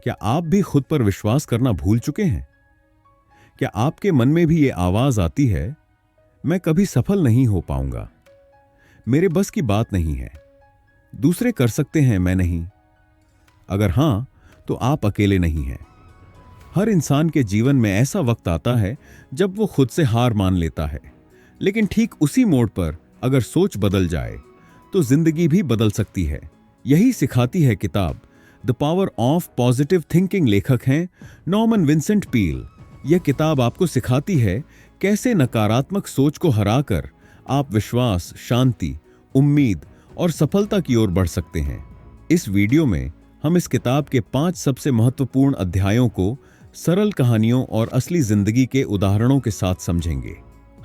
क्या आप भी खुद पर विश्वास करना भूल चुके हैं? क्या आपके मन में भी ये आवाज आती है, मैं कभी सफल नहीं हो पाऊंगा, मेरे बस की बात नहीं है, दूसरे कर सकते हैं, मैं नहीं? अगर हां, तो आप अकेले नहीं हैं। हर इंसान के जीवन में ऐसा वक्त आता है जब वो खुद से हार मान लेता है, लेकिन ठीक उसी मोड़ पर अगर सोच बदल जाए तो जिंदगी भी बदल सकती है। यही सिखाती है किताब the power of positive thinking. लेखक हैं नॉर्मन विंसेंट पील। यह किताब आपको सिखाती है कैसे नकारात्मक सोच को हराकर आप विश्वास, शांति, उम्मीद और सफलता की ओर बढ़ सकते हैं। इस वीडियो में हम इस किताब के 5 सबसे महत्वपूर्ण अध्यायों को सरल कहानियों और असली जिंदगी के उदाहरणों के साथ समझेंगे।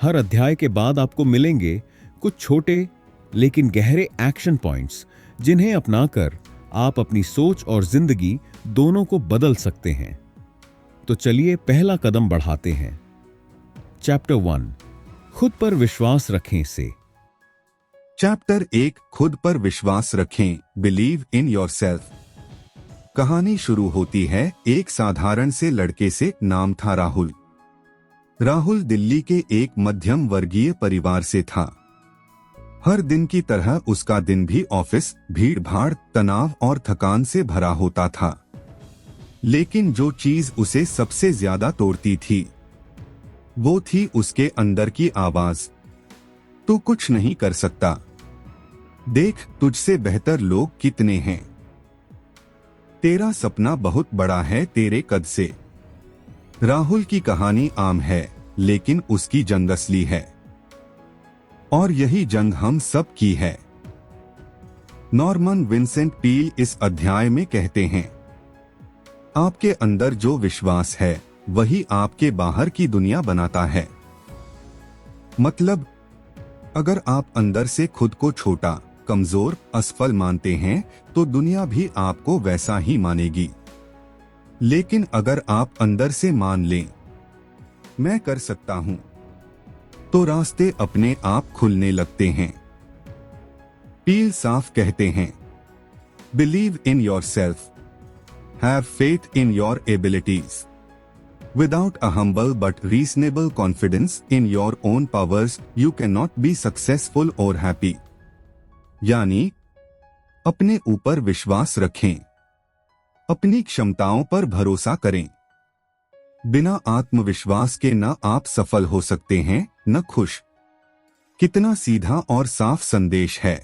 हर अध्याय के बाद आपको मिलेंगे कुछ छोटे लेकिन गहरे एक्शन पॉइंट्स, जिन्हें अपनाकर आप अपनी सोच और जिंदगी दोनों को बदल सकते हैं। तो चलिए पहला कदम बढ़ाते हैं। चैप्टर 1, खुद पर विश्वास रखें से। चैप्टर 1, खुद पर विश्वास रखें, बिलीव इन योरसेल्फ। कहानी शुरू होती है एक साधारण से लड़के से। नाम था राहुल। राहुल दिल्ली के एक मध्यम वर्गीय परिवार से था। हर दिन की तरह उसका दिन भी ऑफिस, भीड़ भाड़, तनाव और थकान से भरा होता था। लेकिन जो चीज उसे सबसे ज्यादा तोड़ती थी वो थी उसके अंदर की आवाज, तू कुछ नहीं कर सकता, देख तुझसे बेहतर लोग कितने हैं, तेरा सपना बहुत बड़ा है तेरे कद से। राहुल की कहानी आम है, लेकिन उसकी जंग असली है। और यही जंग हम सब की है। नॉर्मन विंसेंट पील इस अध्याय में कहते हैं, आपके अंदर जो विश्वास है वही आपके बाहर की दुनिया बनाता है। मतलब, अगर आप अंदर से खुद को छोटा, कमजोर, असफल मानते हैं तो दुनिया भी आपको वैसा ही मानेगी। लेकिन अगर आप अंदर से मान लें, मैं कर सकता हूं, तो रास्ते अपने आप खुलने लगते हैं। पील साफ कहते हैं, believe in yourself, have faith in your abilities. Without a humble but reasonable confidence in your own powers, you cannot be successful or happy. यानी अपने ऊपर विश्वास रखें, अपनी क्षमताओं पर भरोसा करें। बिना आत्मविश्वास के न आप सफल हो सकते हैं न खुश। कितना सीधा और साफ संदेश है।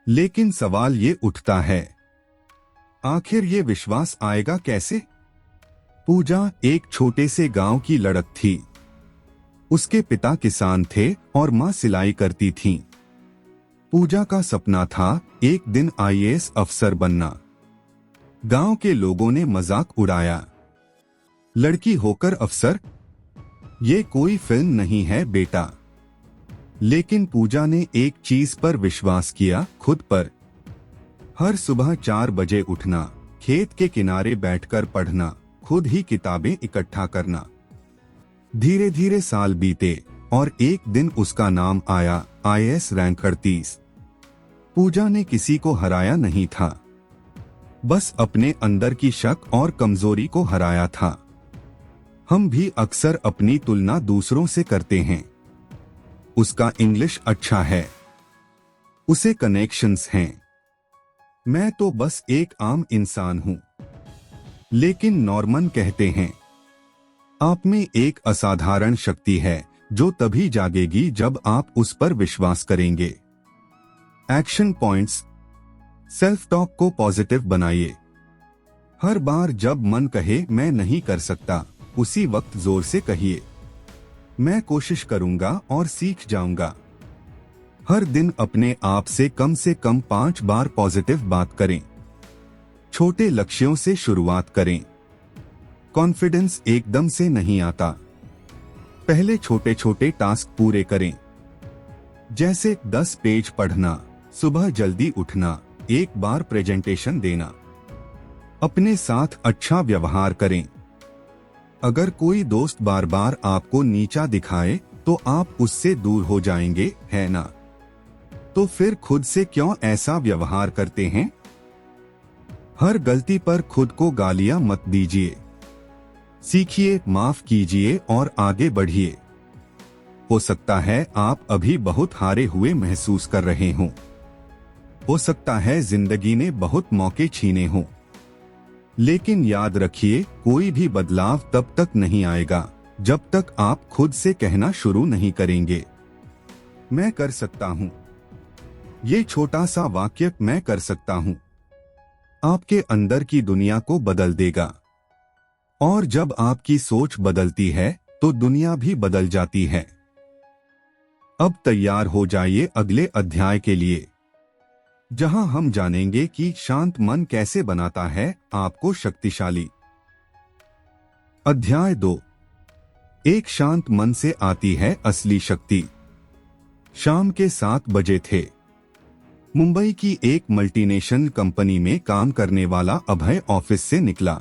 लेकिन सवाल ये उठता है, आखिर ये विश्वास आएगा कैसे? पूजा एक छोटे से गांव की लड़क थी। उसके पिता किसान थे और मां सिलाई करती थीं। पूजा का सपना था एक दिन आईएएस अफसर बनना। गांव के लोगों ने मजाक उड़ाया, लड़की होकर अफसर, ये कोई फिल्म नहीं है बेटा। लेकिन पूजा ने एक चीज पर विश्वास किया, खुद पर। हर सुबह 4 बजे उठना, खेत के किनारे बैठकर पढ़ना, खुद ही किताबें इकट्ठा करना। धीरे धीरे साल बीते और एक दिन उसका नाम आया, आईएएस रैंक 38। पूजा ने किसी को हराया नहीं था, बस अपने अंदर की शक और कमजोरी को हराया था। हम भी अक्सर अपनी तुलना दूसरों से करते हैं। उसका इंग्लिश अच्छा है, उसे कनेक्शंस हैं, मैं तो बस एक आम इंसान हूं। लेकिन नॉर्मन कहते हैं, आप में एक असाधारण शक्ति है जो तभी जागेगी जब आप उस पर विश्वास करेंगे। Action points. सेल्फ टॉक को पॉजिटिव बनाइए। हर बार जब मन कहे मैं नहीं कर सकता, उसी वक्त जोर से कहिए, मैं कोशिश करूंगा और सीख जाऊंगा। हर दिन अपने आप से कम 5 बार पॉजिटिव बात करें। छोटे लक्ष्यों से शुरुआत करें। कॉन्फिडेंस एकदम से नहीं आता। पहले छोटे छोटे टास्क पूरे करें, जैसे 10 पेज पढ़ना, सुबह जल्दी उठना, एक बार प्रेजेंटेशन देना। अपने साथ अच्छा व्यवहार करें। अगर कोई दोस्त बार बार आपको नीचा दिखाए तो आप उससे दूर हो जाएंगे, है ना? तो फिर खुद से क्यों ऐसा व्यवहार करते हैं? हर गलती पर खुद को गालियां मत दीजिए। सीखिए, माफ कीजिए और आगे बढ़िए। हो सकता है आप अभी बहुत हारे हुए महसूस कर रहे हों। हो सकता है जिंदगी ने बहुत मौके छीने हों। लेकिन याद रखिए, कोई भी बदलाव तब तक नहीं आएगा जब तक आप खुद से कहना शुरू नहीं करेंगे, मैं कर सकता हूं। ये छोटा सा वाक्य, मैं कर सकता हूं, आपके अंदर की दुनिया को बदल देगा। और जब आपकी सोच बदलती है तो दुनिया भी बदल जाती है। अब तैयार हो जाइए अगले अध्याय के लिए, जहां हम जानेंगे कि शांत मन कैसे बनाता है आपको शक्तिशाली। अध्याय 2, एक शांत मन से आती है असली शक्ति। शाम के 7 बजे थे। मुंबई की एक मल्टीनेशनल कंपनी में काम करने वाला अभय ऑफिस से निकला।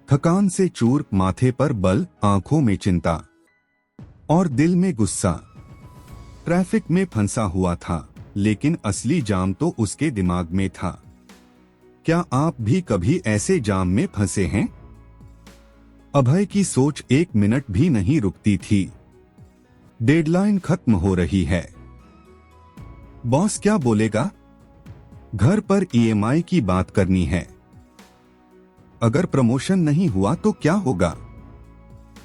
थकान से चूर, माथे पर बल, आंखों में चिंता और दिल में गुस्सा। ट्रैफिक में फंसा हुआ था, लेकिन असली जाम तो उसके दिमाग में था। क्या आप भी कभी ऐसे जाम में फंसे हैं? अभय की सोच 1 मिनट भी नहीं रुकती थी। डेडलाइन खत्म हो रही है। बॉस क्या बोलेगा? घर पर ईएमआई की बात करनी है। अगर प्रमोशन नहीं हुआ तो क्या होगा?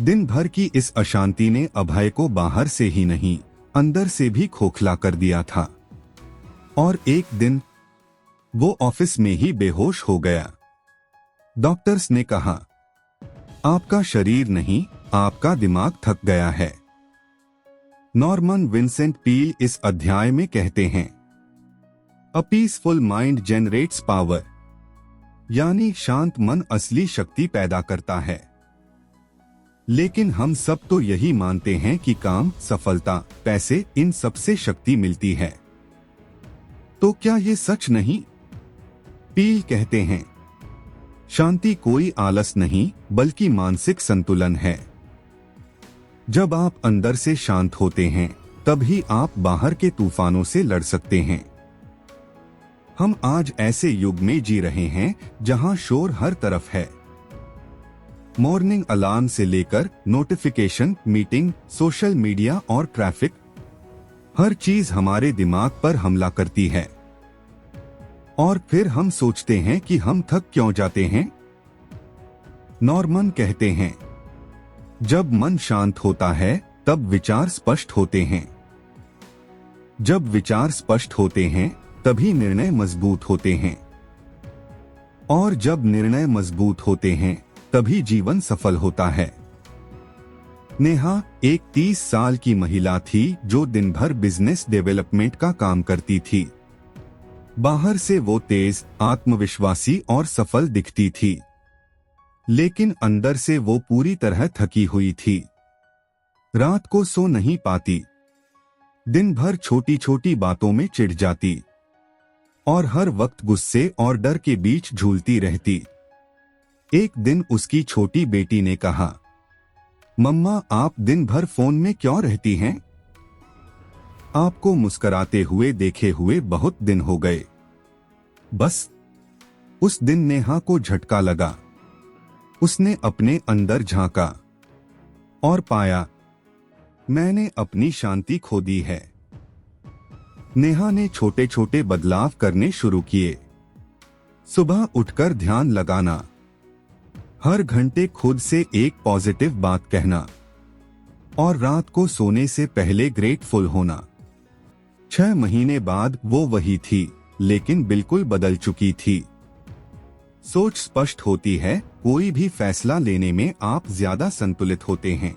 दिन भर की इस अशांति ने अभय को बाहर से ही नहीं, अंदर से भी खोखला कर दिया था। और एक दिन वो ऑफिस में ही बेहोश हो गया। डॉक्टर्स ने कहा, आपका शरीर नहीं, आपका दिमाग थक गया है। नॉर्मन विंसेंट पील इस अध्याय में कहते हैं, a peaceful mind generates power, यानी शांत मन असली शक्ति पैदा करता है। लेकिन हम सब तो यही मानते हैं कि काम, सफलता, पैसे, इन सबसे शक्ति मिलती है। तो क्या ये सच नहीं? पील कहते हैं, शांति कोई आलस नहीं बल्कि मानसिक संतुलन है। जब आप अंदर से शांत होते हैं तभी आप बाहर के तूफानों से लड़ सकते हैं। हम आज ऐसे युग में जी रहे हैं जहां शोर हर तरफ है। मॉर्निंग अलार्म से लेकर नोटिफिकेशन, मीटिंग, सोशल मीडिया और ट्रैफिक, हर चीज हमारे दिमाग पर हमला करती है। और फिर हम सोचते हैं कि हम थक क्यों जाते हैं। नॉर्मन कहते हैं, जब मन शांत होता है तब विचार स्पष्ट होते हैं। जब विचार स्पष्ट होते हैं तभी निर्णय मजबूत होते हैं। और जब निर्णय मजबूत होते हैं तभी जीवन सफल होता है। नेहा एक 30 साल की महिला थी जो दिन भर बिजनेस डेवलपमेंट का काम करती थी। बाहर से वो तेज, आत्मविश्वासी और सफल दिखती थी, लेकिन अंदर से वो पूरी तरह थकी हुई थी। रात को सो नहीं पाती, दिन भर छोटी छोटी बातों में चिढ़ जाती और हर वक्त गुस्से और डर के बीच झूलती रहती। एक दिन उसकी छोटी बेटी ने कहा, मम्मा आप दिन भर फोन में क्यों रहती हैं? आपको मुस्कुराते हुए देखे हुए बहुत दिन हो गए। बस उस दिन नेहा को झटका लगा। उसने अपने अंदर झांका और पाया, मैंने अपनी शांति खो दी है। नेहा ने छोटे छोटे बदलाव करने शुरू किए। सुबह उठकर ध्यान लगाना, हर घंटे खुद से एक पॉजिटिव बात कहना और रात को सोने से पहले ग्रेटफुल होना। 6 महीने बाद वो वही थी, लेकिन बिल्कुल बदल चुकी थी। सोच स्पष्ट होती है, कोई भी फैसला लेने में आप ज्यादा संतुलित होते हैं।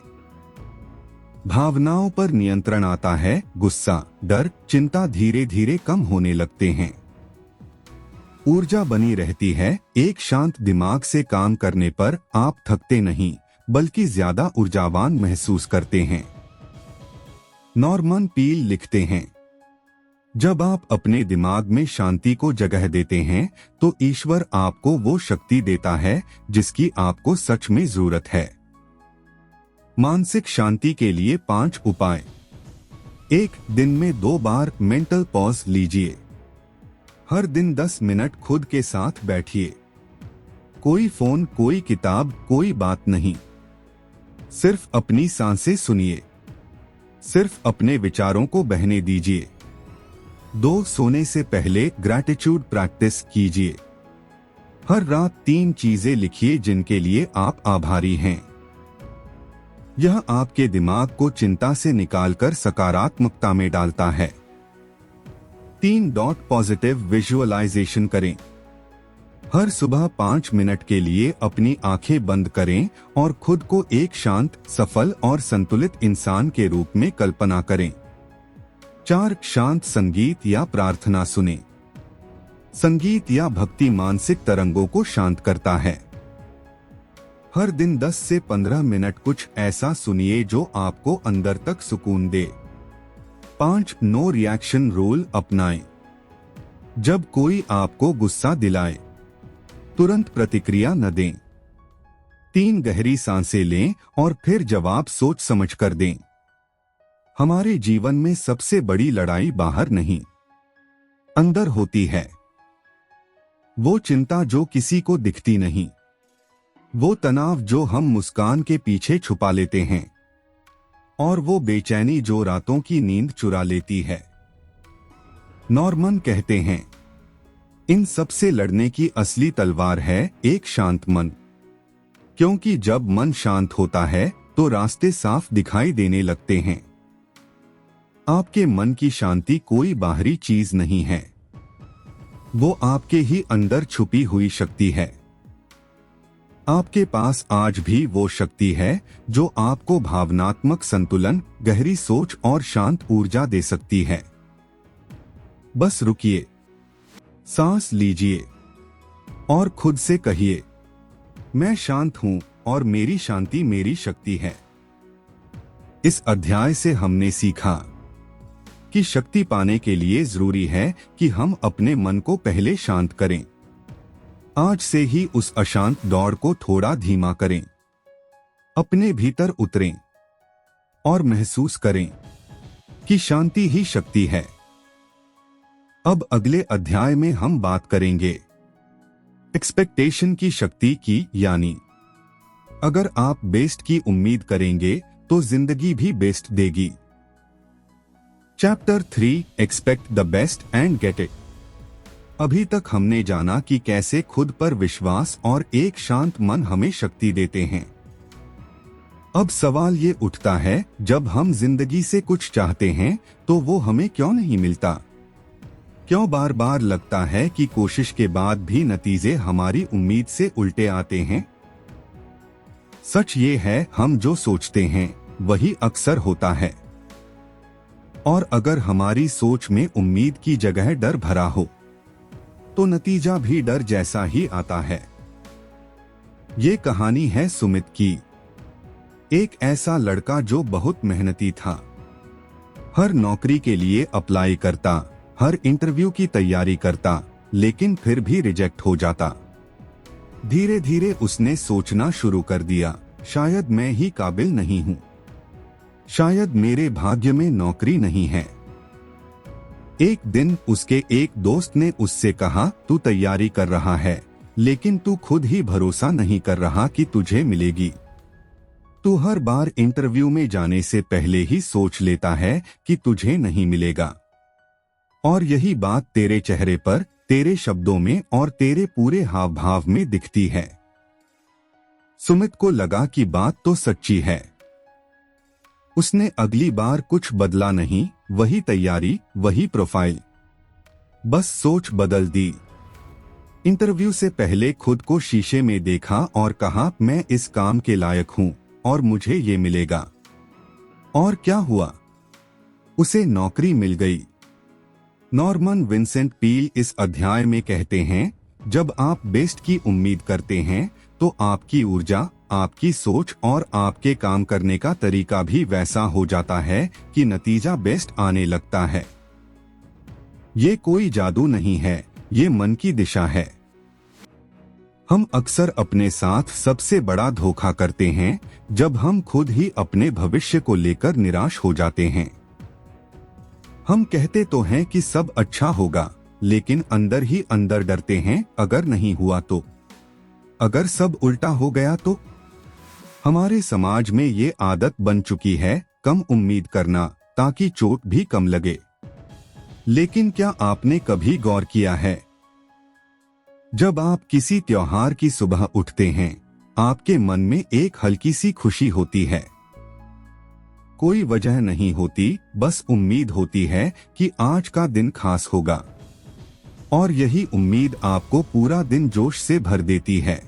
भावनाओं पर नियंत्रण आता है, गुस्सा, डर, चिंता धीरे धीरे कम होने लगते हैं। ऊर्जा बनी रहती है, एक शांत दिमाग से काम करने पर आप थकते नहीं बल्कि ज्यादा ऊर्जावान महसूस करते हैं। नॉर्मन पील लिखते हैं, जब आप अपने दिमाग में शांति को जगह देते हैं तो ईश्वर आपको वो शक्ति देता है जिसकी आपको सच में जरूरत है। मानसिक शांति के लिए 5 उपाय। 1. दिन में 2 बार मेंटल पॉज लीजिए। हर दिन 10 मिनट खुद के साथ बैठिए। कोई फोन, कोई किताब, कोई बात नहीं। सिर्फ अपनी सांसें सुनिए। सिर्फ अपने विचारों को बहने दीजिए। सोने से पहले ग्रैटिट्यूड प्रैक्टिस कीजिए। हर रात 3 चीजें लिखिए जिनके लिए आप आभारी हैं। यह आपके दिमाग को चिंता से निकालकर सकारात्मकता में डालता है। 3 पॉजिटिव विजुअलाइजेशन करें। हर सुबह 5 मिनट के लिए अपनी आंखें बंद करें और खुद को एक शांत, सफल और संतुलित इंसान के रूप में कल्पना करें। 4 शांत संगीत या प्रार्थना सुनें। संगीत या भक्ति मानसिक तरंगों को शांत करता है। हर दिन 10 से 15 मिनट कुछ ऐसा सुनिए जो आपको अंदर तक सुकून दे। 5 नो रिएक्शन रूल अपनाएं। जब कोई आपको गुस्सा दिलाए, तुरंत प्रतिक्रिया न दें। 3 गहरी सांसें लें और फिर जवाब सोच समझकर दें। हमारे जीवन में सबसे बड़ी लड़ाई बाहर नहीं, अंदर होती है। वो चिंता जो किसी को दिखती नहीं, वो तनाव जो हम मुस्कान के पीछे छुपा लेते हैं, और वो बेचैनी जो रातों की नींद चुरा लेती है। नॉर्मन कहते हैं, इन सब से लड़ने की असली तलवार है एक शांत मन। क्योंकि जब मन शांत होता है तो रास्ते साफ दिखाई देने लगते हैं। आपके मन की शांति कोई बाहरी चीज नहीं है, वो आपके ही अंदर छुपी हुई शक्ति है। आपके पास आज भी वो शक्ति है जो आपको भावनात्मक संतुलन, गहरी सोच और शांत ऊर्जा दे सकती है। बस रुकिए, सांस लीजिए और खुद से कहिए, मैं शांत हूं और मेरी शांति मेरी शक्ति है। इस अध्याय से हमने सीखा कि शक्ति पाने के लिए जरूरी है कि हम अपने मन को पहले शांत करें। आज से ही उस अशांत दौड़ को थोड़ा धीमा करें। अपने भीतर उतरें और महसूस करें कि शांति ही शक्ति है। अब अगले अध्याय में हम बात करेंगे एक्सपेक्टेशन की शक्ति की, यानी अगर आप बेस्ट की उम्मीद करेंगे तो जिंदगी भी बेस्ट देगी। Chapter 3 expect the best and get it. अभी तक हमने जाना कि कैसे खुद पर विश्वास और एक शांत मन हमें शक्ति देते हैं। अब सवाल ये उठता है, जब हम जिंदगी से कुछ चाहते हैं तो वो हमें क्यों नहीं मिलता? क्यों बार बार लगता है कि कोशिश के बाद भी नतीजे हमारी उम्मीद से उल्टे आते हैं? सच ये है, हम जो सोचते हैं वही अक्सर होता है। और अगर हमारी सोच में उम्मीद की जगह डर भरा हो तो नतीजा भी डर जैसा ही आता है। ये कहानी है सुमित की। एक ऐसा लड़का जो बहुत मेहनती था, हर नौकरी के लिए अप्लाई करता, हर इंटरव्यू की तैयारी करता, लेकिन फिर भी रिजेक्ट हो जाता। धीरे धीरे उसने सोचना शुरू कर दिया, शायद मैं ही काबिल नहीं हूं, शायद मेरे भाग्य में नौकरी नहीं है। एक दिन उसके एक दोस्त ने उससे कहा, तू तैयारी कर रहा है लेकिन तू खुद ही भरोसा नहीं कर रहा कि तुझे मिलेगी। तू हर बार इंटरव्यू में जाने से पहले ही सोच लेता है कि तुझे नहीं मिलेगा। और यही बात तेरे चेहरे पर, तेरे शब्दों में और तेरे पूरे हाव भाव में दिखती है। सुमित को लगा कि बात तो सच्ची है। उसने अगली बार कुछ बदला नहीं, वही तैयारी, वही प्रोफाइल, बस सोच बदल दी। इंटरव्यू से पहले खुद को शीशे में देखा और कहा, मैं इस काम के लायक हूं और मुझे ये मिलेगा। और क्या हुआ? उसे नौकरी मिल गई। नॉर्मन विंसेंट पील इस अध्याय में कहते हैं, जब आप बेस्ट की उम्मीद करते हैं तो आपकी ऊर्जा, आपकी सोच और आपके काम करने का तरीका भी वैसा हो जाता है कि नतीजा बेस्ट आने लगता है। ये कोई जादू नहीं है, ये मन की दिशा है। हम अक्सर अपने साथ सबसे बड़ा धोखा करते हैं जब हम खुद ही अपने भविष्य को लेकर निराश हो जाते हैं। हम कहते तो हैं कि सब अच्छा होगा, लेकिन अंदर ही अंदर डरते हैं अगर नहीं हुआ तो, अगर सब उल्टा हो गया तो। हमारे समाज में ये आदत बन चुकी है कम उम्मीद करना ताकि चोट भी कम लगे। लेकिन क्या आपने कभी गौर किया है, जब आप किसी त्योहार की सुबह उठते हैं, आपके मन में एक हल्की सी खुशी होती है। कोई वजह नहीं होती, बस उम्मीद होती है कि आज का दिन खास होगा। और यही उम्मीद आपको पूरा दिन जोश से भर देती है।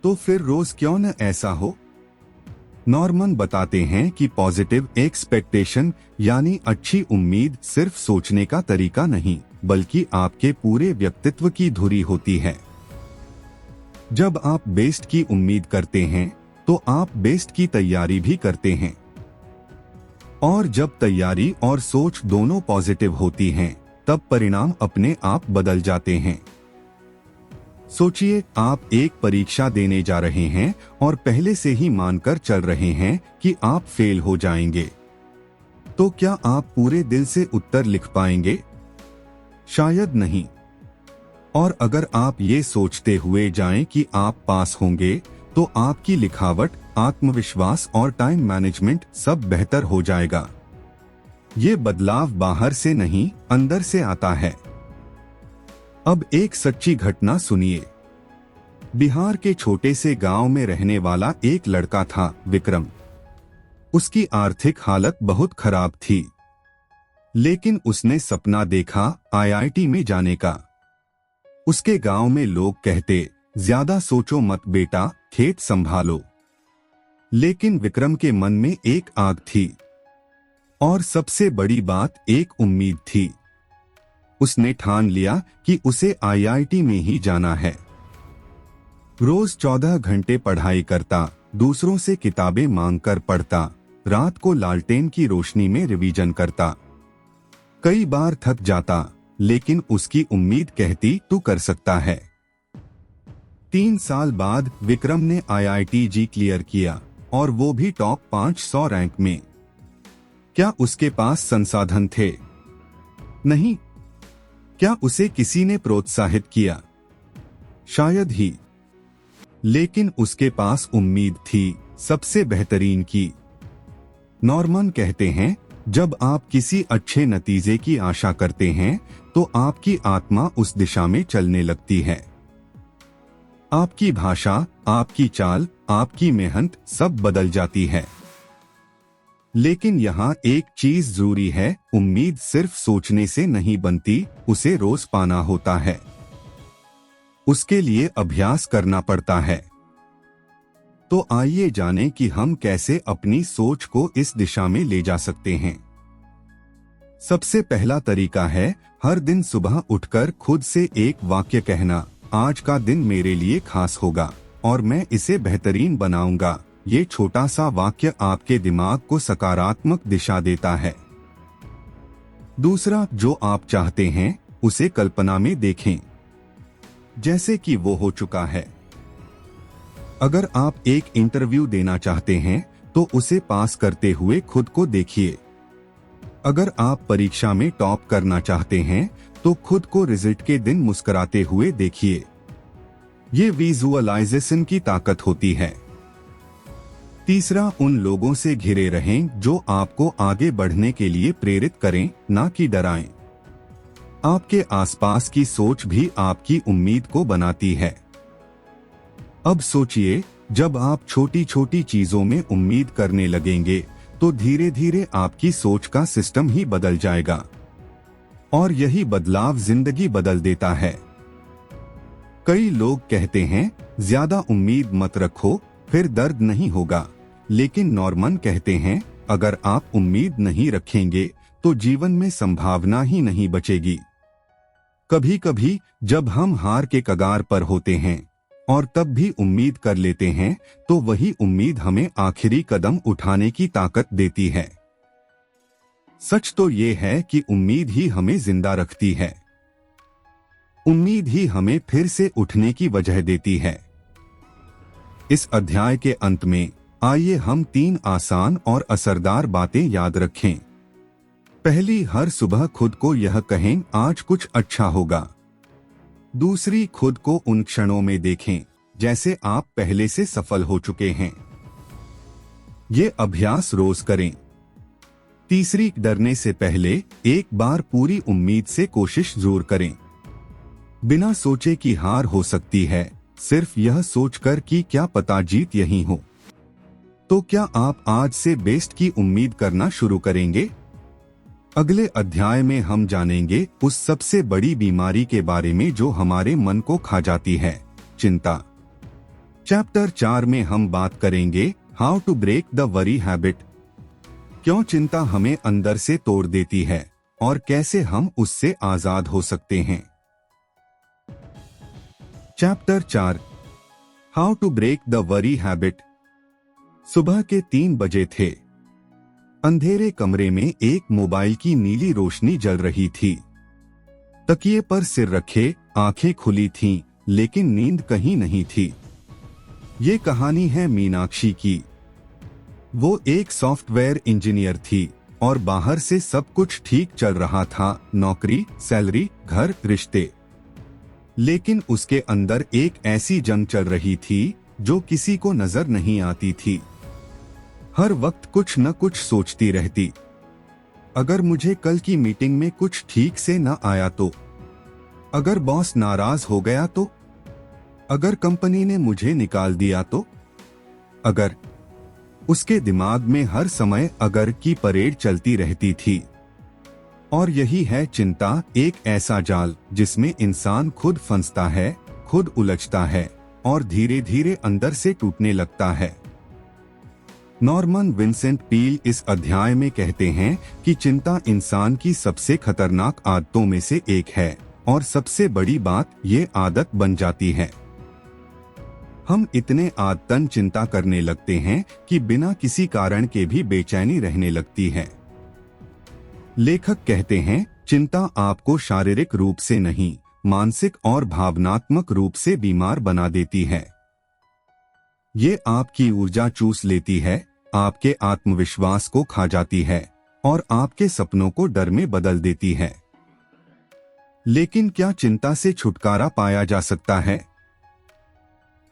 तो फिर रोज क्यों न ऐसा हो? नॉर्मन बताते हैं कि पॉजिटिव एक्सपेक्टेशन यानी अच्छी उम्मीद सिर्फ सोचने का तरीका नहीं, बल्कि आपके पूरे व्यक्तित्व की धुरी होती है। जब आप बेस्ट की उम्मीद करते हैं तो आप बेस्ट की तैयारी भी करते हैं। और जब तैयारी और सोच दोनों पॉजिटिव होती हैं, तब परिणाम अपने आप बदल जाते हैं। सोचिए, आप एक परीक्षा देने जा रहे हैं और पहले से ही मानकर चल रहे हैं कि आप फेल हो जाएंगे। तो क्या आप पूरे दिल से उत्तर लिख पाएंगे? शायद नहीं। और अगर आप ये सोचते हुए जाएं कि आप पास होंगे, तो आपकी लिखावट, आत्मविश्वास और टाइम मैनेजमेंट सब बेहतर हो जाएगा। ये बदलाव बाहर से नहीं, अंदर से आता है। अब एक सच्ची घटना सुनिए। बिहार के छोटे से गांव में रहने वाला एक लड़का था, विक्रम। उसकी आर्थिक हालत बहुत खराब थी, लेकिन उसने सपना देखा आईआईटी में जाने का। उसके गांव में लोग कहते, ज्यादा सोचो मत बेटा, खेत संभालो। लेकिन विक्रम के मन में एक आग थी, और सबसे बड़ी बात, एक उम्मीद थी। उसने ठान लिया कि उसे आईआईटी में ही जाना है। रोज 14 घंटे पढ़ाई करता, दूसरों से किताबें मांगकर पढ़ता, रात को लालटेन की रोशनी में रिवीजन करता। कई बार थक जाता, लेकिन उसकी उम्मीद कहती तू कर सकता है। 3 साल बाद विक्रम ने आईआईटी क्लियर किया, और वो भी टॉप 500 रैंक में। क्या उसके पास संसाधन थे? नहीं। क्या उसे किसी ने प्रोत्साहित किया? शायद ही। लेकिन उसके पास उम्मीद थी, सबसे बेहतरीन की। नॉर्मन कहते हैं, जब आप किसी अच्छे नतीजे की आशा करते हैं, तो आपकी आत्मा उस दिशा में चलने लगती है। आपकी भाषा, आपकी चाल, आपकी मेहनत सब बदल जाती है। लेकिन यहाँ एक चीज जरूरी है, उम्मीद सिर्फ सोचने से नहीं बनती, उसे रोज पाना होता है। उसके लिए अभ्यास करना पड़ता है। तो आइए जानें कि हम कैसे अपनी सोच को इस दिशा में ले जा सकते हैं। सबसे पहला तरीका है, हर दिन सुबह उठकर खुद से एक वाक्य कहना, आज का दिन मेरे लिए खास होगा और मैं इसे बेहतरीन बनाऊंगा। ये छोटा सा वाक्य आपके दिमाग को सकारात्मक दिशा देता है। दूसरा, जो आप चाहते हैं उसे कल्पना में देखें, जैसे कि वो हो चुका है। अगर आप एक इंटरव्यू देना चाहते हैं तो उसे पास करते हुए खुद को देखिए। अगर आप परीक्षा में टॉप करना चाहते हैं तो खुद को रिजल्ट के दिन मुस्कुराते हुए देखिए। ये विजुअलाइजेशन की ताकत होती है। तीसरा, उन लोगों से घिरे रहें जो आपको आगे बढ़ने के लिए प्रेरित करें, ना कि डराएं। आपके आसपास की सोच भी आपकी उम्मीद को बनाती है। अब सोचिए, जब आप छोटी छोटी चीजों में उम्मीद करने लगेंगे तो धीरे धीरे आपकी सोच का सिस्टम ही बदल जाएगा, और यही बदलाव जिंदगी बदल देता है। कई लोग कहते हैं, ज्यादा उम्मीद मत रखो, फिर दर्द नहीं होगा। लेकिन नॉर्मन कहते हैं, अगर आप उम्मीद नहीं रखेंगे तो जीवन में संभावना ही नहीं बचेगी। कभी कभी जब हम हार के कगार पर होते हैं और तब भी उम्मीद कर लेते हैं, तो वही उम्मीद हमें आखिरी कदम उठाने की ताकत देती है। सच तो ये है कि उम्मीद ही हमें जिंदा रखती है। उम्मीद ही हमें फिर से उठने की वजह देती है। इस अध्याय के अंत में आइए हम 3 आसान और असरदार बातें याद रखें। पहली, हर सुबह खुद को यह कहें आज कुछ अच्छा होगा। दूसरी, खुद को उन क्षणों में देखें जैसे आप पहले से सफल हो चुके हैं। ये अभ्यास रोज करें। तीसरी, डरने से पहले एक बार पूरी उम्मीद से कोशिश जरूर करें। बिना सोचे कि हार हो सकती है, सिर्फ यह सोचकर कि क्या पता जीत यही हो। तो क्या आप आज से बेस्ट की उम्मीद करना शुरू करेंगे? अगले अध्याय में हम जानेंगे उस सबसे बड़ी बीमारी के बारे में जो हमारे मन को खा जाती है, चिंता। चैप्टर 4 में हम बात करेंगे how to break the worry habit. क्यों चिंता हमें अंदर से तोड़ देती है और कैसे हम उससे आजाद हो सकते हैं। Chapter 4, how to break the worry habit. सुबह के 3 बजे थे। अंधेरे कमरे में एक मोबाइल की नीली रोशनी जल रही थी। तकिए पर सिर रखे, आंखें खुली थीं, लेकिन नींद कहीं नहीं थी। ये कहानी है मीनाक्षी की। वो एक सॉफ्टवेयर इंजीनियर थी और बाहर से सब कुछ ठीक चल रहा था, नौकरी, सैलरी, घर, रिश्ते। लेकिन उसके अंदर एक ऐसी जंग चल रही थी जो किसी को नजर नहीं आती थी। हर वक्त कुछ न कुछ सोचती रहती। अगर मुझे कल की मीटिंग में कुछ ठीक से न आया तो? अगर बॉस नाराज हो गया तो? अगर कंपनी ने मुझे निकाल दिया तो? अगर। उसके दिमाग में हर समय अगर की परेड चलती रहती थी। और यही है चिंता, एक ऐसा जाल जिसमें इंसान खुद फंसता है, खुद उलझता है और धीरे धीरे अंदर से टूटने लगता है। नॉर्मन विंसेंट पील इस अध्याय में कहते हैं कि चिंता इंसान की सबसे खतरनाक आदतों में से एक है और सबसे बड़ी बात, ये आदत बन जाती है। हम इतने आदतन चिंता करने लगते हैं कि बिना किसी कारण के भी बेचैनी रहने लगती है। लेखक कहते हैं, चिंता आपको शारीरिक रूप से नहीं, मानसिक और भावनात्मक रूप से बीमार बना देती है। ये आपकी ऊर्जा चूस लेती है, आपके आत्मविश्वास को खा जाती है और आपके सपनों को डर में बदल देती है। लेकिन क्या चिंता से छुटकारा पाया जा सकता है?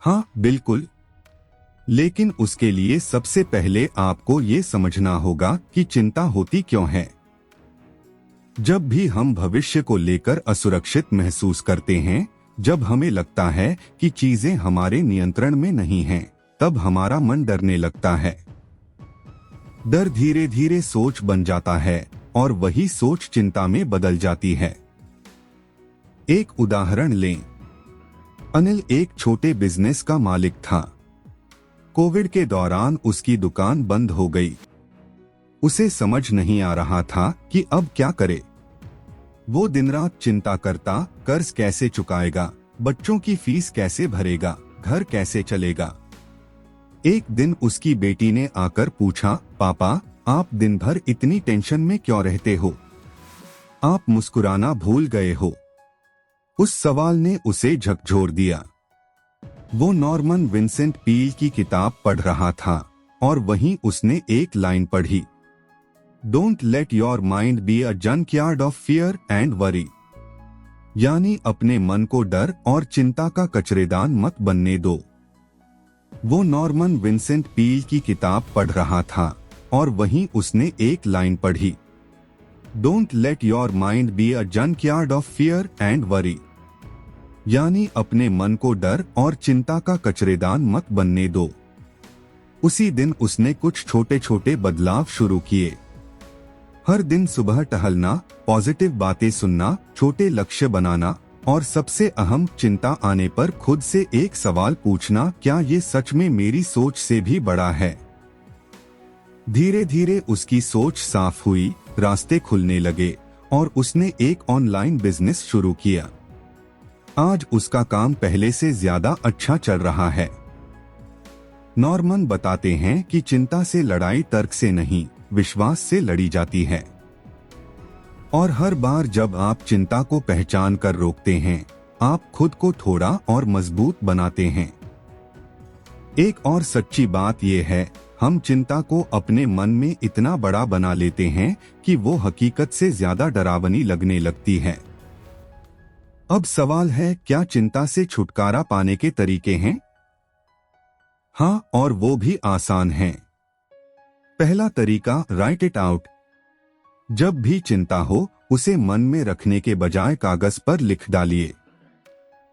हाँ, बिल्कुल। लेकिन उसके लिए सबसे पहले आपको ये समझना होगा कि चिंता होती क्यों है। जब भी हम भविष्य को लेकर असुरक्षित महसूस करते हैं, जब हमें लगता है कि चीजें हमारे नियंत्रण में नहीं हैं, तब हमारा मन डरने लगता है। डर धीरे धीरे सोच बन जाता है और वही सोच चिंता में बदल जाती है। एक उदाहरण लें। अनिल एक छोटे बिजनेस का मालिक था। कोविड के दौरान उसकी दुकान बंद हो गई। उसे समझ नहीं आ रहा था कि अब क्या करे। वो दिन रात चिंता करता, कर्ज कैसे चुकाएगा, बच्चों की फीस कैसे भरेगा, घर कैसे चलेगा। एक दिन उसकी बेटी ने आकर पूछा, पापा, आप दिन भर इतनी टेंशन में क्यों रहते हो? आप मुस्कुराना भूल गए हो। उस सवाल ने उसे झकझोर दिया। वो नॉर्मन विंसेंट पील की किताब पढ़ रहा था और वहीं उसने एक लाइन पढ़ी, don't let your mind be a junkyard of fear and worry. यानी अपने मन को डर और चिंता का कचरेदान मत बनने दो। वो नॉर्मन विंसेंट पील की किताब पढ़ रहा था और वहीं उसने एक लाइन पढ़ी, don't let your mind be a junkyard of fear and worry. यानी अपने मन को डर और चिंता का कचरेदान मत बनने दो। उसी दिन उसने कुछ छोटे छोटे बदलाव शुरू किए। हर दिन सुबह टहलना, पॉजिटिव बातें सुनना, छोटे लक्ष्य बनाना और सबसे अहम, चिंता आने पर खुद से एक सवाल पूछना, क्या ये सच में मेरी सोच से भी बड़ा है? धीरे धीरे उसकी सोच साफ हुई, रास्ते खुलने लगे और उसने एक ऑनलाइन बिजनेस शुरू किया। आज उसका काम पहले से ज्यादा अच्छा चल रहा है। नॉर्मन बताते हैं कि चिंता से लड़ाई तर्क से नहीं, विश्वास से लड़ी जाती है। और हर बार जब आप चिंता को पहचान कर रोकते हैं, आप खुद को थोड़ा और मजबूत बनाते हैं। एक और सच्ची बात यह है हम चिंता को अपने मन में इतना बड़ा बना लेते हैं कि वो हकीकत से ज्यादा डरावनी लगने लगती है। अब सवाल है, क्या चिंता से छुटकारा पाने के तरीके हैं? हाँ, और वो भी आसान हैं। पहला तरीका, राइट इट आउट। जब भी चिंता हो, उसे मन में रखने के बजाय कागज पर लिख डालिए।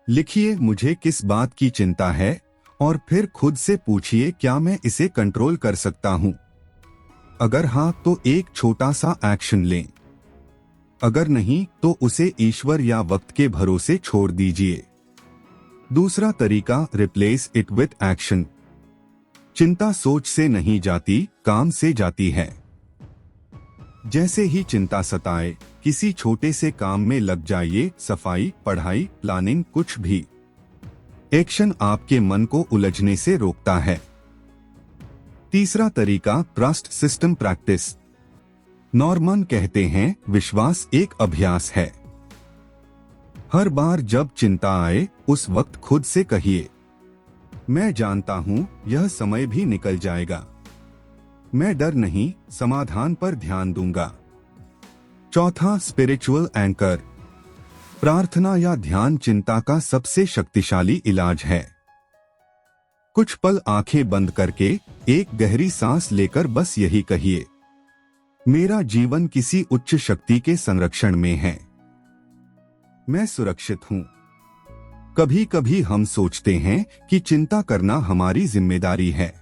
लिखिए, मुझे किस बात की चिंता है, और फिर खुद से पूछिए, क्या मैं इसे कंट्रोल कर सकता हूं? अगर हाँ, तो एक छोटा सा एक्शन लें। अगर नहीं, तो उसे ईश्वर या वक्त के भरोसे छोड़ दीजिए। दूसरा तरीका, रिप्लेस इट विथ एक्शन। चिंता सोच से नहीं जाती, काम से जाती है। जैसे ही चिंता सताए, किसी छोटे से काम में लग जाइए, सफाई, पढ़ाई, प्लानिंग, कुछ भी। एक्शन आपके मन को उलझने से रोकता है। तीसरा तरीका, ट्रस्ट सिस्टम प्रैक्टिस। नॉर्मन कहते हैं, विश्वास एक अभ्यास है। हर बार जब चिंता आए, उस वक्त खुद से कहिए, मैं जानता हूं यह समय भी निकल जाएगा। मैं डर नहीं, समाधान पर ध्यान दूंगा। चौथा, स्पिरिचुअल एंकर। प्रार्थना या ध्यान चिंता का सबसे शक्तिशाली इलाज है। कुछ पल आंखें बंद करके एक गहरी सांस लेकर बस यही कहिए, मेरा जीवन किसी उच्च शक्ति के संरक्षण में है। मैं सुरक्षित हूं। कभी कभी हम सोचते हैं कि चिंता करना हमारी जिम्मेदारी है,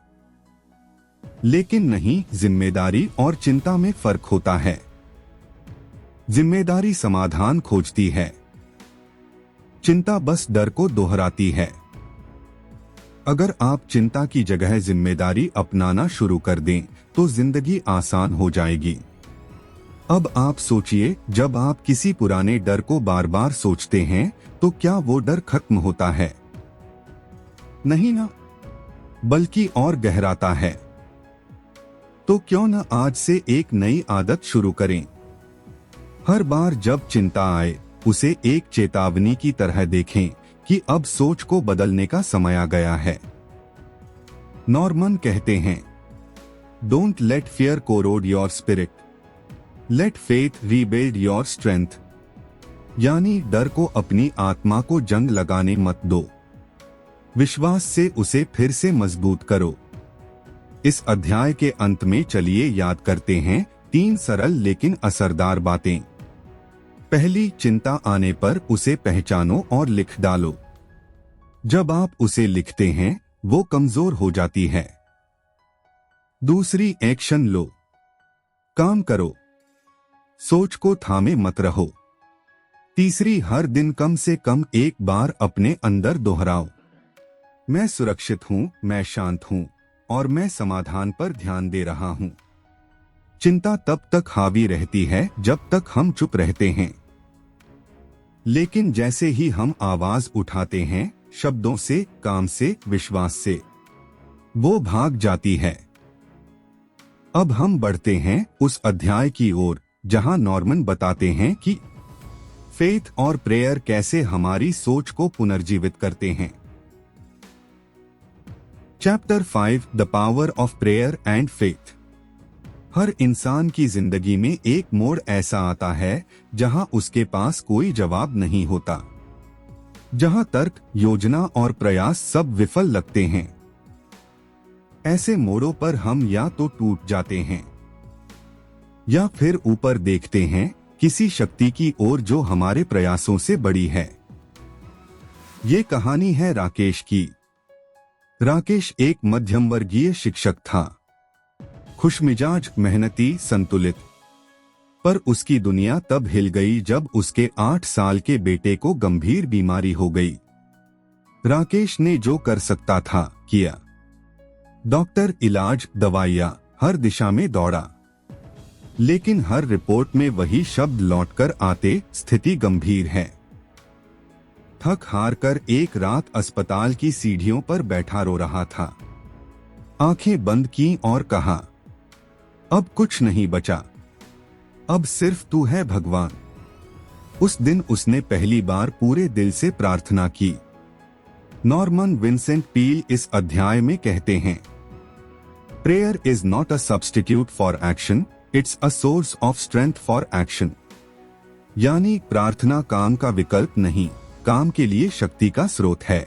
लेकिन नहीं, जिम्मेदारी और चिंता में फर्क होता है। जिम्मेदारी समाधान खोजती है, चिंता बस डर को दोहराती है। अगर आप चिंता की जगह जिम्मेदारी अपनाना शुरू कर दें, तो जिंदगी आसान हो जाएगी। अब आप सोचिए, जब आप किसी पुराने डर को बार बार सोचते हैं, तो क्या वो डर खत्म होता है? नहीं ना, बल्कि और गहराता है। तो क्यों न आज से एक नई आदत शुरू करें। हर बार जब चिंता आए, उसे एक चेतावनी की तरह देखें कि अब सोच को बदलने का समय आ गया है। नॉर्मन कहते हैं, don't let fear corrode your spirit, let faith rebuild your strength. यानी डर को अपनी आत्मा को जंग लगाने मत दो, विश्वास से उसे फिर से मजबूत करो। इस अध्याय के अंत में चलिए याद करते हैं 3 सरल लेकिन असरदार बातें। पहली, चिंता आने पर उसे पहचानो और लिख डालो। जब आप उसे लिखते हैं, वो कमजोर हो जाती है। दूसरी, एक्शन लो, काम करो, सोच को थामे मत रहो। तीसरी, हर दिन कम से कम एक बार अपने अंदर दोहराओ, मैं सुरक्षित हूं, मैं शांत हूं, और मैं समाधान पर ध्यान दे रहा हूं। चिंता तब तक हावी रहती है जब तक हम चुप रहते हैं, लेकिन जैसे ही हम आवाज उठाते हैं, शब्दों से, काम से, विश्वास से, वो भाग जाती है। अब हम बढ़ते हैं उस अध्याय की ओर जहां नॉर्मन बताते हैं कि फेथ और प्रेयर कैसे हमारी सोच को पुनर्जीवित करते हैं। Chapter 5, the power of prayer and faith. हर इंसान की जिंदगी में एक मोड़ ऐसा आता है जहां उसके पास कोई जवाब नहीं होता, जहां तर्क, योजना और प्रयास सब विफल लगते हैं। ऐसे मोड़ों पर हम या तो टूट जाते हैं, या फिर ऊपर देखते हैं किसी शक्ति की ओर जो हमारे प्रयासों से बड़ी है। ये कहानी है राकेश की। राकेश एक मध्यम वर्गीय शिक्षक था, खुशमिजाज, मेहनती, संतुलित। पर उसकी दुनिया तब हिल गई जब उसके 8 साल के बेटे को गंभीर बीमारी हो गई। राकेश ने जो कर सकता था किया। डॉक्टर, इलाज, दवाइयां, हर दिशा में दौड़ा, लेकिन हर रिपोर्ट में वही शब्द लौटकर आते, स्थिति गंभीर है। थक हार कर एक रात अस्पताल की सीढ़ियों पर बैठा रो रहा था। आंखें बंद की और कहा, अब कुछ नहीं बचा, अब सिर्फ तू है भगवान। उस दिन उसने पहली बार पूरे दिल से प्रार्थना की। नॉर्मन विंसेंट पील इस अध्याय में कहते हैं, Prayer is not a substitute for action, it's a source of strength for action. यानी प्रार्थना काम का विकल्प नहीं, काम के लिए शक्ति का स्रोत है।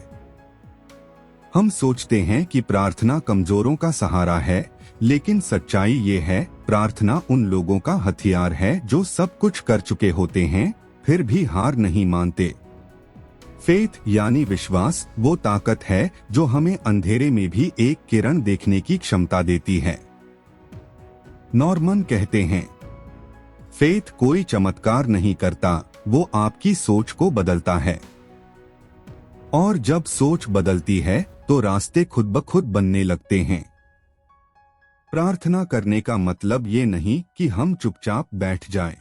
हम सोचते हैं कि प्रार्थना कमजोरों का सहारा है, लेकिन सच्चाई ये है, प्रार्थना उन लोगों का हथियार है जो सब कुछ कर चुके होते हैं, फिर भी हार नहीं मानते। फेथ यानी विश्वास वो ताकत है जो हमें अंधेरे में भी एक किरण देखने की क्षमता देती है। नॉर्मन कहते हैं, फेथ कोई चमत्कार नहीं करता, वो आपकी सोच को बदलता है। और जब सोच बदलती है तो रास्ते खुद ब खुद बनने लगते हैं। प्रार्थना करने का मतलब ये नहीं कि हम चुपचाप बैठ जाएं,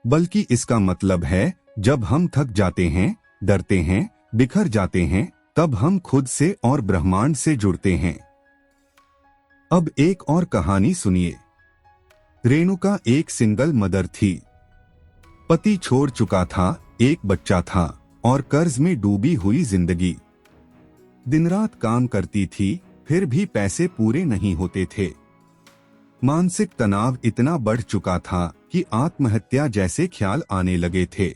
बल्कि इसका मतलब है जब हम थक जाते हैं, डरते हैं, बिखर जाते हैं, तब हम खुद से और ब्रह्मांड से जुड़ते हैं। अब एक और कहानी सुनिए। रेणुका एक सिंगल मदर थी। पति छोड़ चुका था, एक बच्चा था और कर्ज में डूबी हुई जिंदगी। दिन रात काम करती थी, फिर भी पैसे पूरे नहीं होते थे। मानसिक तनाव इतना बढ़ चुका था कि आत्महत्या जैसे ख्याल आने लगे थे।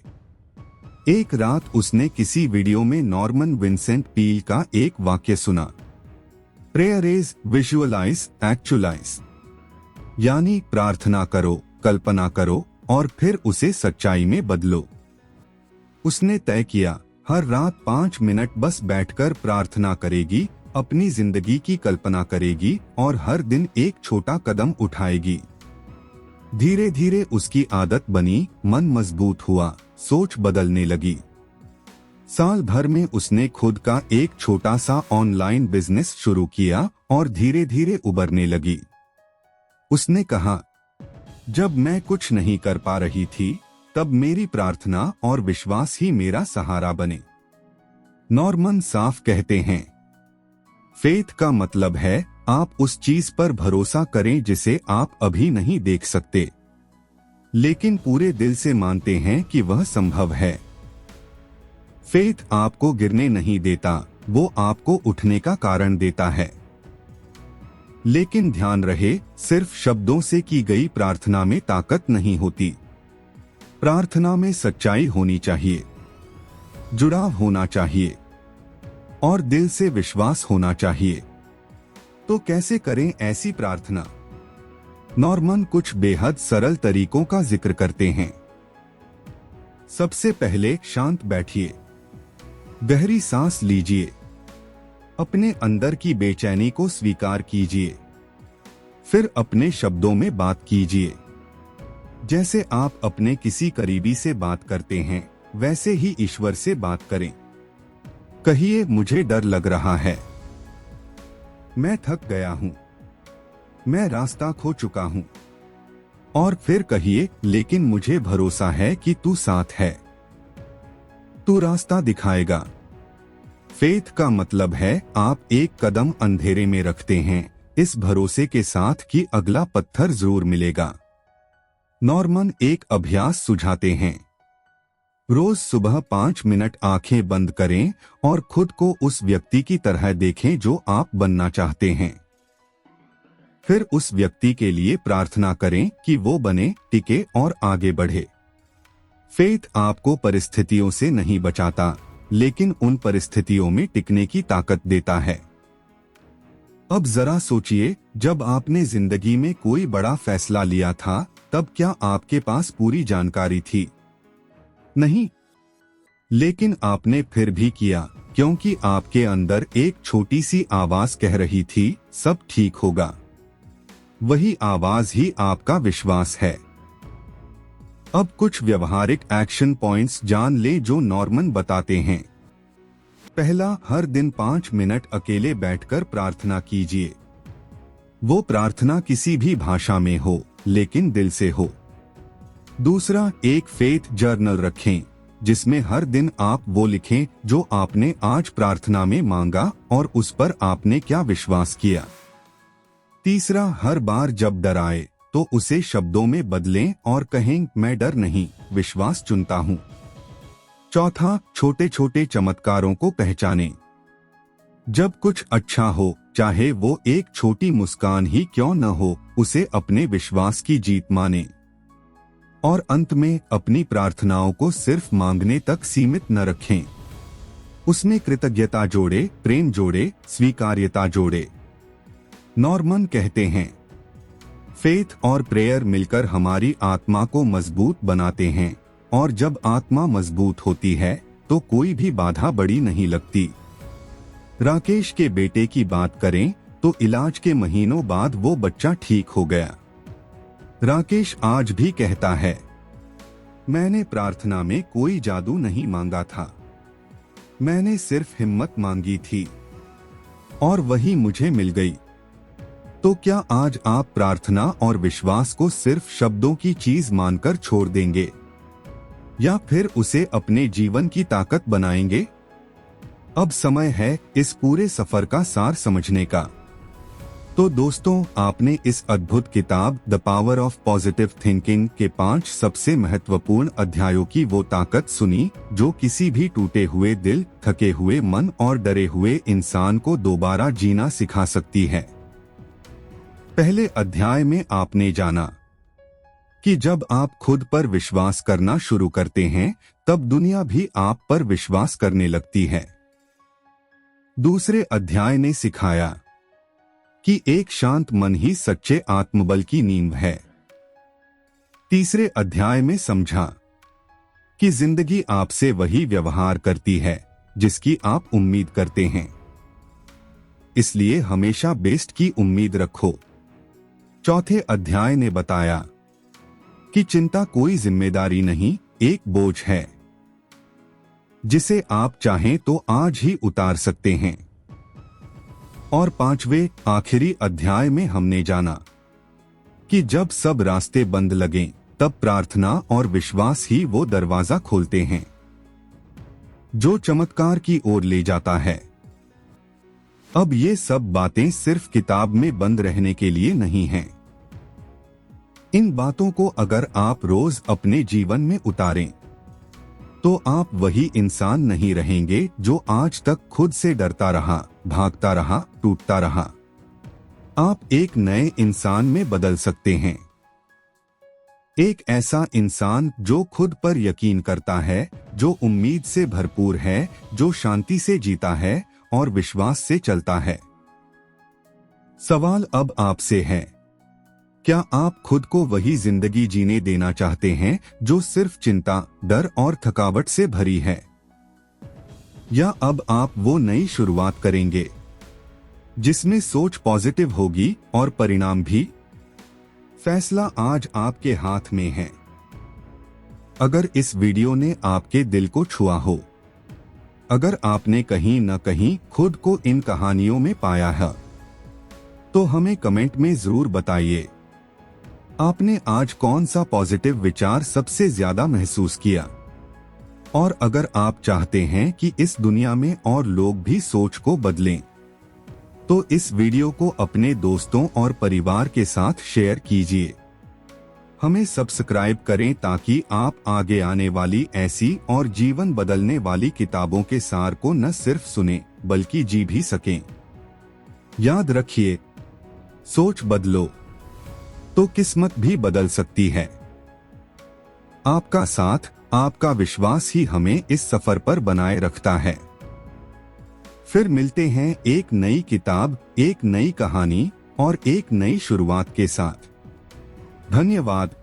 एक रात उसने किसी वीडियो में नॉर्मन विंसेंट पील का एक वाक्य सुना, प्रेयर इज विजुअलाइज एक्चुअलाइज, यानी प्रार्थना करो, कल्पना करो और फिर उसे सच्चाई में बदलो। उसने तय किया, हर रात 5 मिनट बस बैठकर प्रार्थना करेगी, अपनी जिंदगी की कल्पना करेगी और हर दिन एक छोटा कदम उठाएगी। धीरे धीरे उसकी आदत बनी, मन मजबूत हुआ, सोच बदलने लगी। साल भर में उसने खुद का एक छोटा सा ऑनलाइन बिजनेस शुरू किया और धीरे धीरे उभरने लगी। उसने कहा, जब मैं कुछ नहीं कर पा रही थी, तब मेरी प्रार्थना और विश्वास ही मेरा सहारा बने। नॉर्मन साफ कहते हैं, फेथ का मतलब है आप उस चीज पर भरोसा करें जिसे आप अभी नहीं देख सकते, लेकिन पूरे दिल से मानते हैं कि वह संभव है। फेथ आपको गिरने नहीं देता, वो आपको उठने का कारण देता है। लेकिन ध्यान रहे, सिर्फ शब्दों से की गई प्रार्थना में ताकत नहीं होती। प्रार्थना में सच्चाई होनी चाहिए, जुड़ाव होना चाहिए और दिल से विश्वास होना चाहिए। तो कैसे करें ऐसी प्रार्थना? नॉर्मन कुछ बेहद सरल तरीकों का जिक्र करते हैं। सबसे पहले शांत बैठिए, गहरी सांस लीजिए, अपने अंदर की बेचैनी को स्वीकार कीजिए, फिर अपने शब्दों में बात कीजिए। जैसे आप अपने किसी करीबी से बात करते हैं, वैसे ही ईश्वर से बात करें। कहिए, मुझे डर लग रहा है, मैं थक गया हूं, मैं रास्ता खो चुका हूं। और फिर कहिए, लेकिन मुझे भरोसा है कि तू साथ है, तू रास्ता दिखाएगा। फेथ का मतलब है आप एक कदम अंधेरे में रखते हैं, इस भरोसे के साथ कि अगला पत्थर जरूर मिलेगा। नॉर्मन एक अभ्यास सुझाते हैं, रोज सुबह 5 मिनट आंखें बंद करें और खुद को उस व्यक्ति की तरह देखें जो आप बनना चाहते हैं। फिर उस व्यक्ति के लिए प्रार्थना करें कि वो बने, टिके और आगे बढ़े। फेथ आपको परिस्थितियों से नहीं बचाता, लेकिन उन परिस्थितियों में टिकने की ताकत देता है। अब जरा सोचिए, जब आपने जिंदगी में कोई बड़ा फैसला लिया था, तब क्या आपके पास पूरी जानकारी थी? नहीं, लेकिन आपने फिर भी किया, क्योंकि आपके अंदर एक छोटी सी आवाज कह रही थी, सब ठीक होगा। वही आवाज ही आपका विश्वास है। अब कुछ व्यवहारिक एक्शन पॉइंट्स जान ले जो नॉर्मन बताते हैं। पहला, हर दिन 5 मिनट अकेले बैठकर प्रार्थना कीजिए। वो प्रार्थना किसी भी भाषा में हो, लेकिन दिल से हो। दूसरा, एक फेथ जर्नल रखें, जिसमें हर दिन आप वो लिखें जो आपने आज प्रार्थना में मांगा और उस पर आपने क्या विश्वास किया। तीसरा, हर बार जब डर आए तो उसे शब्दों में बदलें और कहें, मैं डर नहीं, विश्वास चुनता हूं। चौथा, छोटे छोटे चमत्कारों को पहचानें। जब कुछ अच्छा हो चाहे वो एक छोटी मुस्कान ही क्यों न हो, उसे अपने विश्वास की जीत माने। और अंत में अपनी प्रार्थनाओं को सिर्फ मांगने तक सीमित न रखें, उसमें कृतज्ञता जोड़े, प्रेम जोड़े, स्वीकार्यता जोड़े। नॉर्मन कहते हैं, फेथ और प्रेयर मिलकर हमारी आत्मा को मजबूत बनाते हैं, और जब आत्मा मजबूत होती है तो कोई भी बाधा बड़ी नहीं लगती। राकेश के बेटे की बात करें तो इलाज के महीनों बाद वो बच्चा ठीक हो गया। राकेश आज भी कहता है, मैंने प्रार्थना में कोई जादू नहीं मांगा था, मैंने सिर्फ हिम्मत मांगी थी और वही मुझे मिल गई। तो क्या आज आप प्रार्थना और विश्वास को सिर्फ शब्दों की चीज मानकर छोड़ देंगे, या फिर उसे अपने जीवन की ताकत बनाएंगे? अब समय है इस पूरे सफर का सार समझने का। तो दोस्तों, आपने इस अद्भुत किताब the power of positive thinking के 5 सबसे महत्वपूर्ण अध्यायों की वो ताकत सुनी जो किसी भी टूटे हुए दिल, थके हुए मन और डरे हुए इंसान को दोबारा जीना सिखा सकती है। पहले अध्याय में आपने जाना कि जब आप खुद पर विश्वास करना शुरू करते हैं तब दुनिया भी आप पर विश्वास करने लगती है। दूसरे अध्याय ने सिखाया कि एक शांत मन ही सच्चे आत्मबल की नींव है। तीसरे अध्याय में समझा कि जिंदगी आपसे वही व्यवहार करती है जिसकी आप उम्मीद करते हैं, इसलिए हमेशा बेस्ट की उम्मीद रखो। चौथे अध्याय ने बताया कि चिंता कोई जिम्मेदारी नहीं, एक बोझ है जिसे आप चाहें तो आज ही उतार सकते हैं। और पांचवें आखिरी अध्याय में हमने जाना कि जब सब रास्ते बंद लगें तब प्रार्थना और विश्वास ही वो दरवाजा खोलते हैं जो चमत्कार की ओर ले जाता है। अब ये सब बातें सिर्फ किताब में बंद रहने के लिए नहीं हैं। इन बातों को अगर आप रोज अपने जीवन में उतारें तो आप वही इंसान नहीं रहेंगे जो आज तक खुद से डरता रहा, भागता रहा, टूटता रहा। आप एक नए इंसान में बदल सकते हैं, एक ऐसा इंसान जो खुद पर यकीन करता है, जो उम्मीद से भरपूर है, जो शांति से जीता है और विश्वास से चलता है। सवाल अब आपसे है, क्या आप खुद को वही जिंदगी जीने देना चाहते हैं जो सिर्फ चिंता, डर और थकावट से भरी है, या अब आप वो नई शुरुआत करेंगे जिसमें सोच पॉजिटिव होगी और परिणाम भी? फैसला आज आपके हाथ में है। अगर इस वीडियो ने आपके दिल को छुआ हो, अगर आपने कहीं न कहीं खुद को इन कहानियों में पाया है, तो हमें कमेंट में जरूर बताइए आपने आज कौन सा पॉजिटिव विचार सबसे ज्यादा महसूस किया। और अगर आप चाहते हैं कि इस दुनिया में और लोग भी सोच को बदलें, तो इस वीडियो को अपने दोस्तों और परिवार के साथ शेयर कीजिए। हमें सब्सक्राइब करें ताकि आप आगे आने वाली ऐसी और जीवन बदलने वाली किताबों के सार को न सिर्फ सुने बल्कि जी भी सकें। याद रखिए, सोच बदलो तो किस्मत भी बदल सकती है। आपका साथ, आपका विश्वास ही हमें इस सफर पर बनाए रखता है। फिर मिलते हैं एक नई किताब, एक नई कहानी और एक नई शुरुआत के साथ। धन्यवाद।